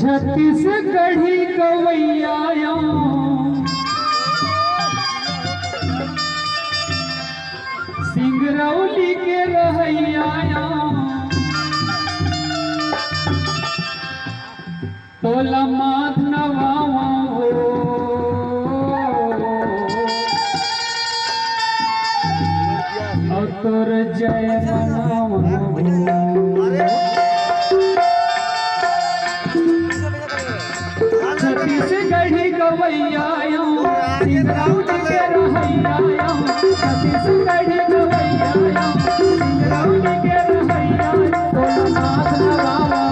छत्तीसगढ़ी गवैया सिंगरौली के रहैया तोला माथ नवावा हो और तोर जय मनावा छत्तीसगढ़ी गवैया सिंगरौली के रहैया छत्तीसगढ़ी गवैया सिंगरौली के रहैया तोला माथ नवावा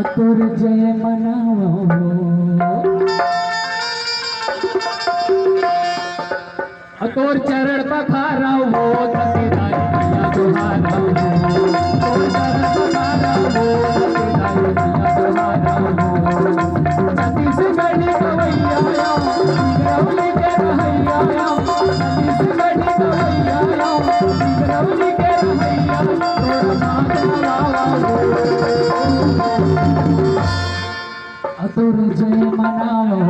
अतुर जय मनावा अतुर चरण पखारा हो सतीदाई मैया तुम्हारा हो तोर चरण पखारा हो सतीदाई मैया तुम्हारा हो छत्तीसगढ़ी गवैया सिंगरौली के रहैया छत्तीसगढ़ी गवैया सिंगरौली के रहैया तोर माथ नवावा अतुर जय मनावा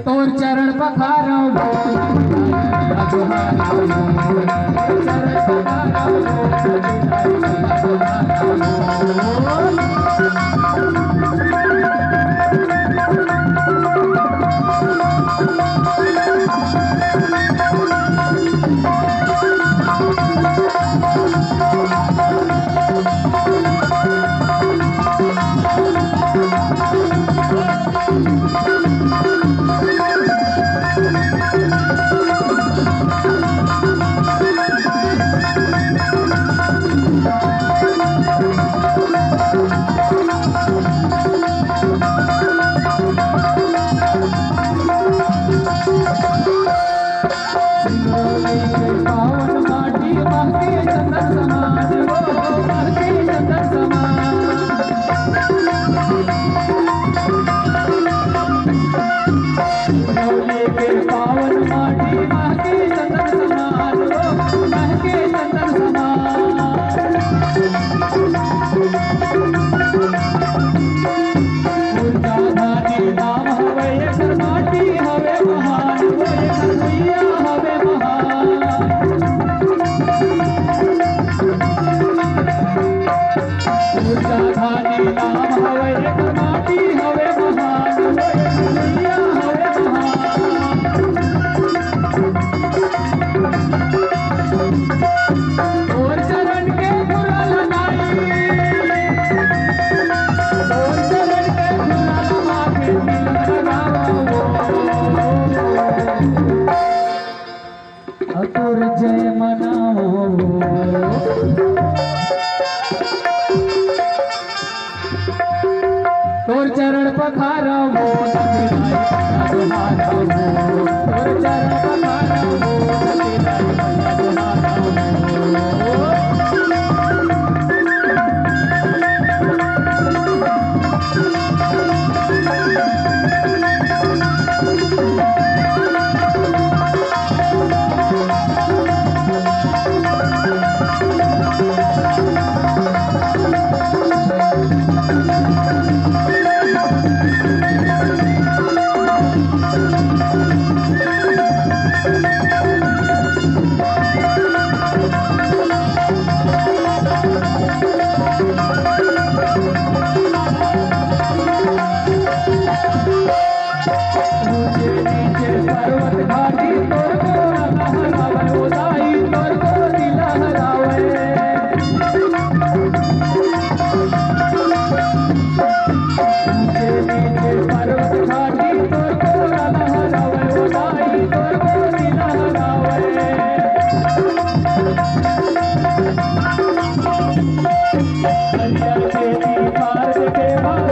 तोर चरण पखारा हो चरण पखारा पावन माटी महके चंदन समान महके चंदन समान सिंगरौली के पावन माटी महके चंदन समान महके चंदन समान ऊर्जा धानी नाम हवे एकर माटी हवे महान एकर मैया हवे महान ऊर्जा धानी नाम हवे एकर माटी हवे महान एकर मैया हवे महान और चरण के धुरा लगाई और चरण के धुरा लगा के तिलक लगावा अतुर जय मनाओ तोर चरण पखारा हो तुम्हारा हो तोर चरण पखारा हो तुम्हारा हो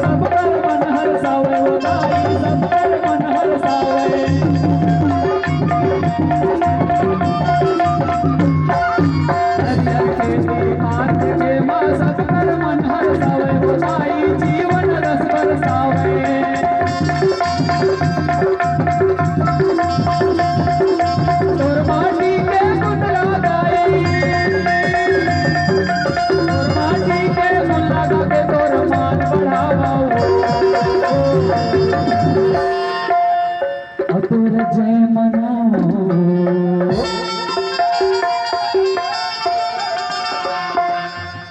सब कर मन हरसावे वो दाई सब कर मन हरसावे हरियर खेती मात के माँ सब कर मन हरसावे वो दाई जीवन रस बरसावे तोर माटी के गुण लगाई तोर माटी के गुण लगा के तोर मान बढ़ावा तोर जय मनाओ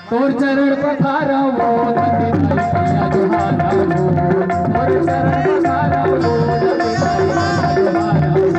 तोर चरण पखारा वो नंदीदाई मैया जोहारा वो तोर चरण पखारा वो नंदीदाई मैया जोहारा वो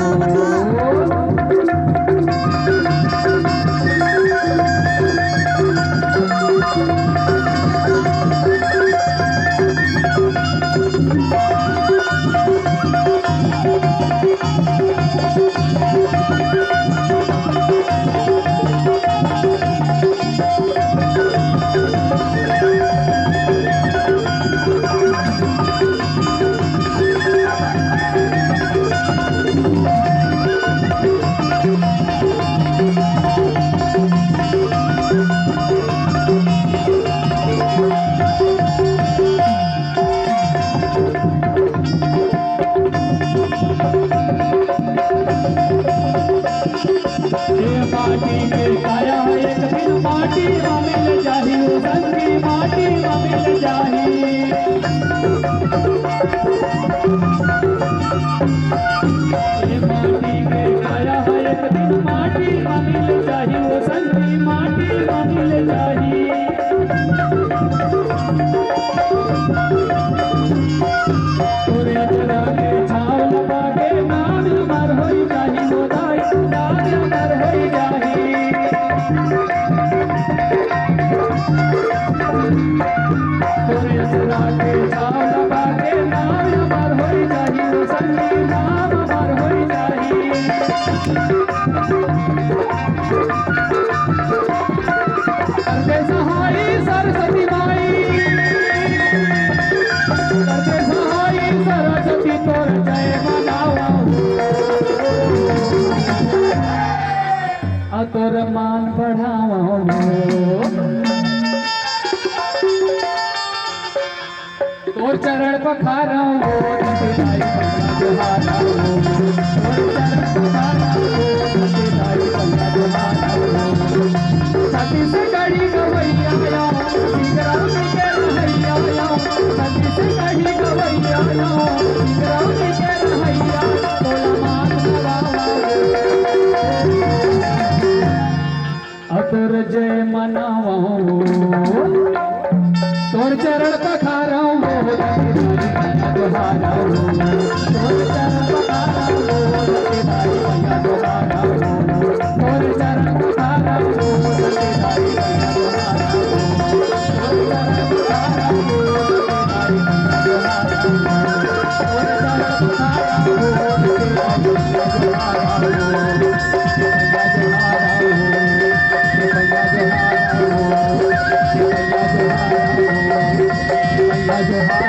माटी के काया एक दिन माटी में मिल जाही संगी माटी में मिल जाही माटी के काया एक दिन माटी में मिल जाही संगी माटी में मिल जाही तोरे जरा के छाव लगा के नाम मर होई जाही मोदाई नाम मर होई जाही तोरे जरा के छाव लगा के नाम मर होई जाही संगी नाम मर होई जाही करते सहाई सरस्वती माई करते सहाई सरस्वती तोर जय मनावा तोर मान बढ़ावा तोर चरण पखारा हो नंदीदाई मैया जोहारा हो तोर चरण पखारा हो नंदीदाई मैया जोहारा हो सती से कड़ी गवैया सिंगराम के रहैया सती से कड़ी गवैया सिंगराम के रहैया तोला मान बढ़ावा तोर जय मनावा तोर चरण पखारा हो नंदीदाई मैया जोहारा हो तोर चरण पखारा हो नंदीदाई मैया जोहारा हो तोर चरण पखारा हो नंदीदाई मैया जोहारा हो तोर चरण पखारा हो नंदीदाई मैया जोहारा हो तोर चरण पखारा हो नंदीदाई मैया जोहारा हो मैया जोहारा हो मैया जोहारा हो मैया जोहारा हो मैया जोहारा